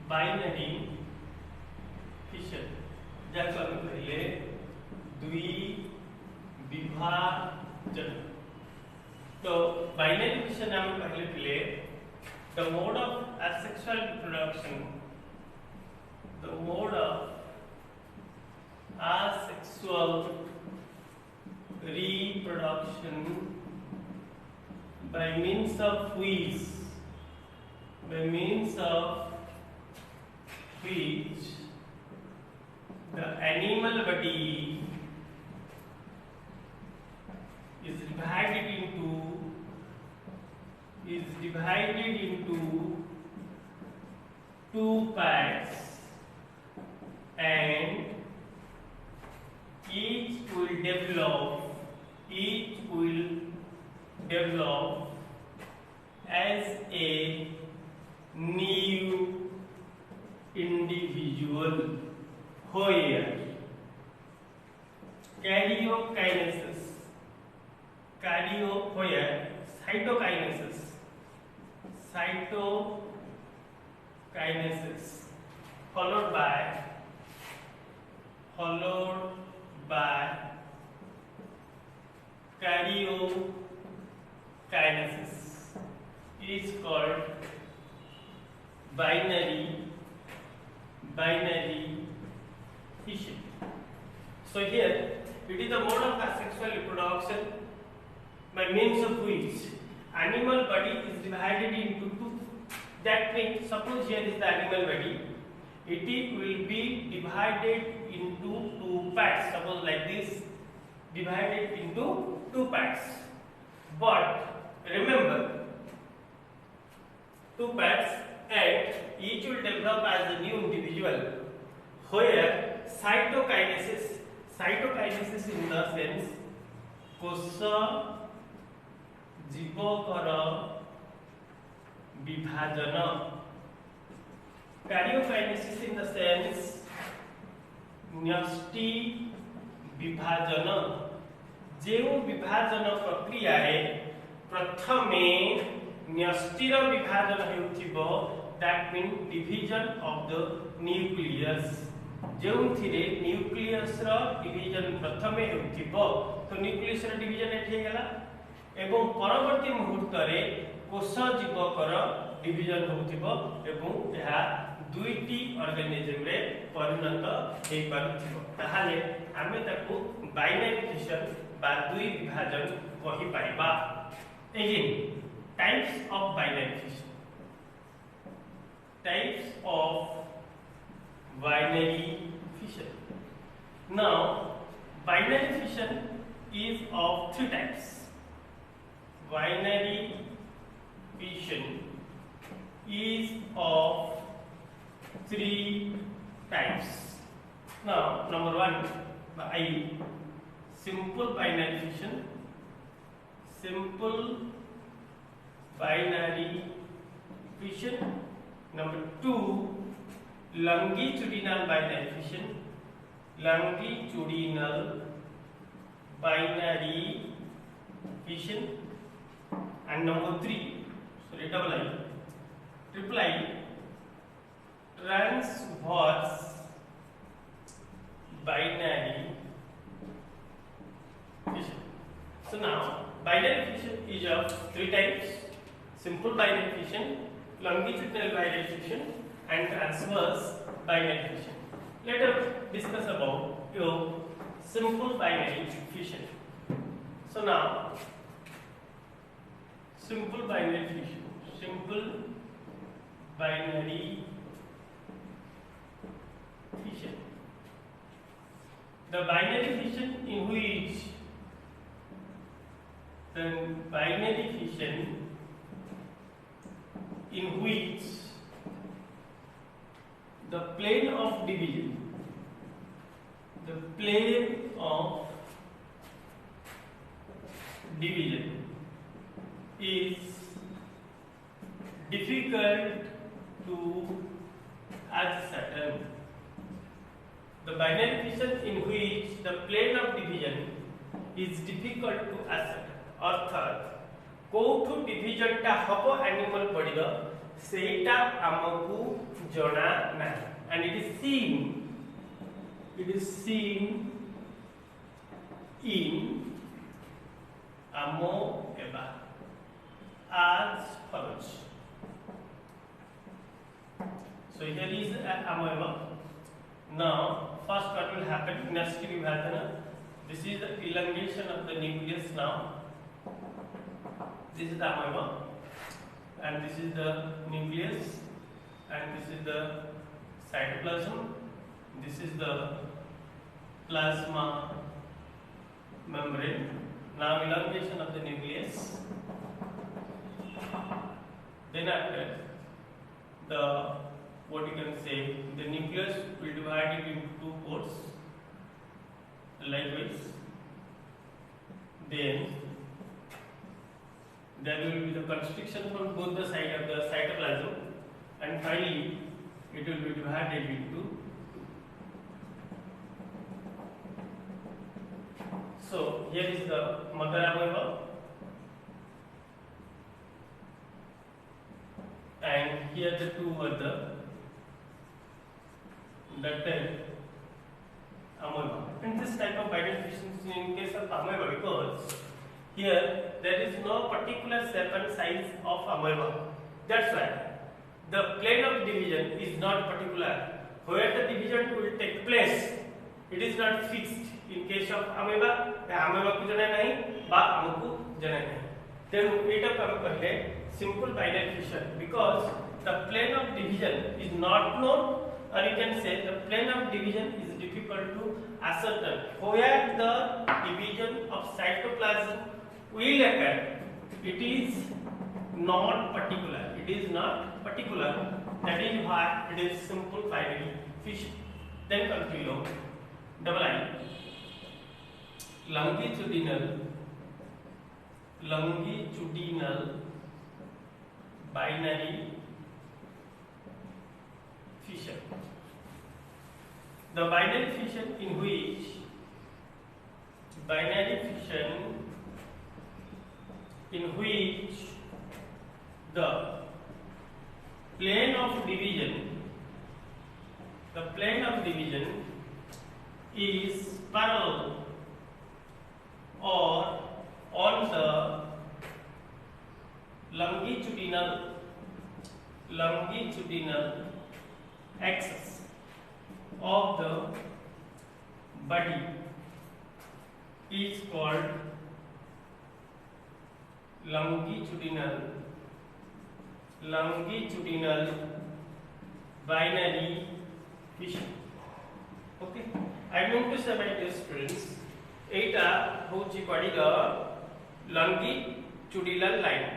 Binary fission जैसे हम पहले द्विविभाजन। तो बाइनरी फिशन हम पहले पहले the mode of asexual reproduction, the mode of asexual reproduction by means of which the animal body is divided into two parts, and each will develop as a new individual. Here cytokinesis followed by karyokinesis is called binary fission. So here it is the mode of asexual reproduction by means of which animal body is divided into two. That means suppose here is the animal body, it will be divided into two parts. Suppose like this, divided into two parts. But remember, two parts, and each will develop as a new individual. Where cytokinesis in the sense कोश जीवकर विभाजन, karyokinesis in the sense न्यष्टि विभाजन। जो विभाजन प्रक्रिया है प्रथमे न्यष्टिर विभाजन हेउथिबो, that means division of the nucleus। जो थिरे न्यूक्लियस रो डिवीजन प्रथमे हेउथिबो, तो न्यूक्लियस रो डिवीजन एठी गेला, एवं परवर्ती मुहूर्त रे कोश जीवकर डिवीजन होउथिबो एवं एहा दुईटी ऑर्गेनिज्म रे परिणत हे पारुथिबो। ताहाले आमे ताकू बाइनरी फिशन बा दुई विभाजन कहि पाइबा। Again types of binary fission. Types of binary fission. Now, binary fission is of three types. Binary fission is of three types. Now, number one, by simple binary fission. Simple binary fission. Number two, longitudinal binary fission. Longitudinal binary fission. And number three, sorry, double I, triple I, transverse binary fission. So now, binary fission is of three types: simple binary fission, longitudinal binary fission, and transverse binary fission. Let us discuss about your simple binary fission. So now, simple binary fission. Simple binary fission. The binary fission in which the plane of division is difficult to ascertain. The binary fission in which the plane of division is difficult to ascertain, अर्थात कोठु division टा हबो animal body रो सेटा आमको जना ना and it is seen in amoeba as follows. So here is amoeba. Now first what will happen? Gnastic vibhajana. This is the elongation of the nucleus now. This is the amoeba and this is the nucleus and this is the cytoplasm. This is the plasma membrane. Now elongation of the nucleus. Then after the what you can say, the nucleus will divide it into two parts. Likewise, then there will be the constriction from both the side of the cytoplasm, and finally it will be divided into two. So here is the mother amoeba, and here the two mother ductal amoeba. And this type of binary fission is in case of amoeba because here there is no particular shape and size of amoeba. That's why the plane of division is not particular. Where the division will take place, it is not fixed. In case of amoeba, the amoeba को जाना नहीं, बा हमको जाना नहीं. Then it up हम कहते हैं simple binary fission because the plane of division is not known, or you can say the plane of division is difficult to ascertain. Where the division of cytoplasm will occur, it is not particular. It is not particular. That is why it is simple binary fission. Then continue. Double I. Longitudinal binary fission. The binary fission in which the plane of division is parallel or on the longitudinal axis of the body is called longitudinal binary fission. Okay, I mean to say my dear students, एटा होची पड़ीगा longitudinal line.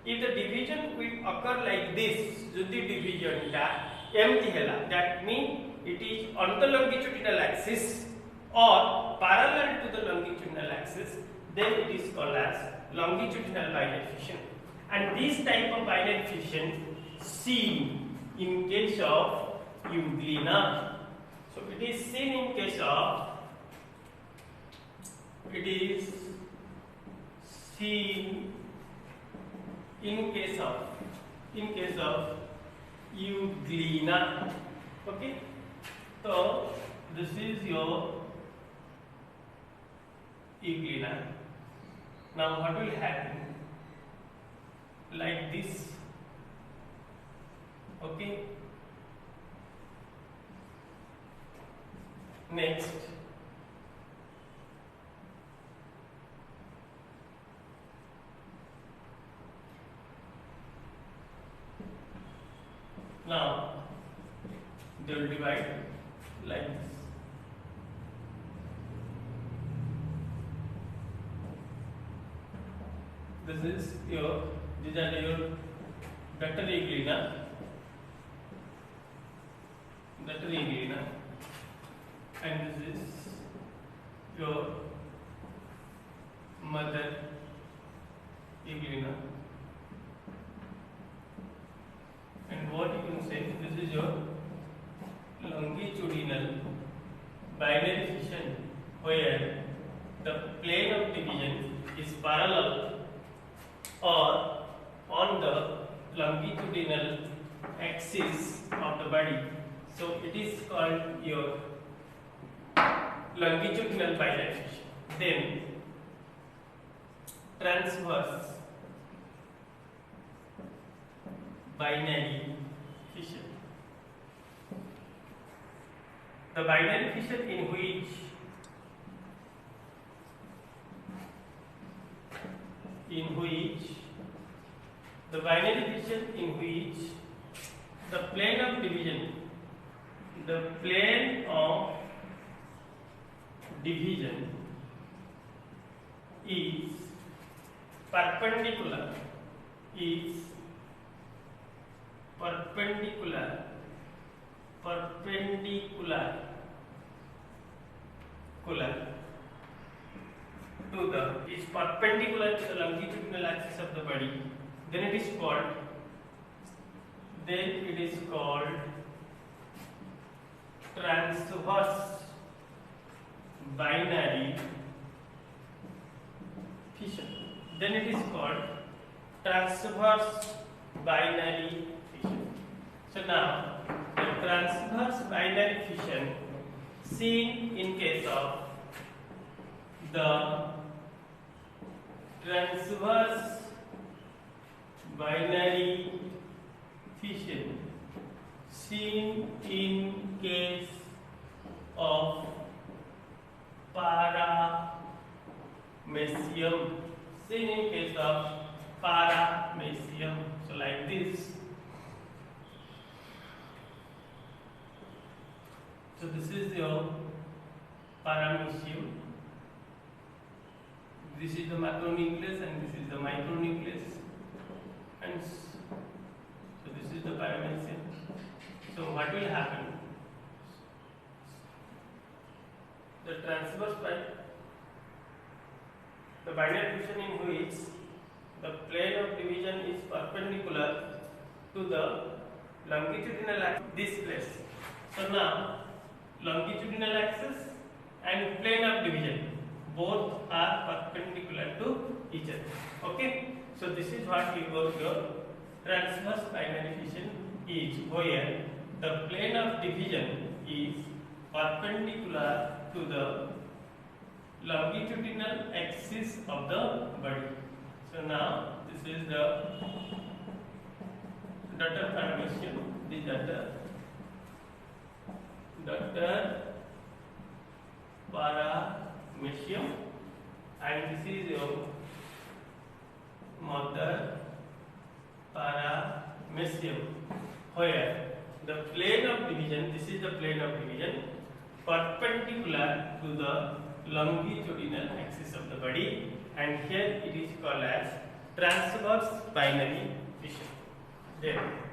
If the division will occur like this, जदि division टा एमती हैला, that mean it is on the longitudinal axis or parallel to the longitudinal axis, then it is called as longitudinal binary fission. And this type of binary fission seen in case of euglena. So it is seen in case of euglena. Okay, so this is your euglena. Now what will happen? Like this. Okay, next now they will divide like this. These are your ductal euglena, and this is your mother euglena. And what you can say, this is your longitudinal binary fission where the plane of division is parallel or on the longitudinal longitudinal axis of the body. So it is called your longitudinal binary fission. Then transverse binary fission. The binary fission in which the binary fission in which the plane of division is perpendicular to the longitudinal axis of the body, then it is called transverse binary fission. Then it is called transverse binary fission. So now the transverse binary fission seen in case of the transverse binary fission seen in case of paramecium. So like this. So this is your paramecium. This is the macronucleus and this is the micronucleus, and so this is the paramecium. So what will happen? The binary fission in which the plane of division is perpendicular to the longitudinal axis, this place. So now longitudinal axis and plane of division both are perpendicular to each other. Okay, so this is what we got your transverse binary fission is, where the plane of division is perpendicular to the longitudinal axis of the body. So now this is the daughter paramecium, this daughter paramecium, and this is your mother paramecium, where the plane of division, this is the plane of division perpendicular to the longitudinal axis of the body, and here it is called as transverse binary fission. There.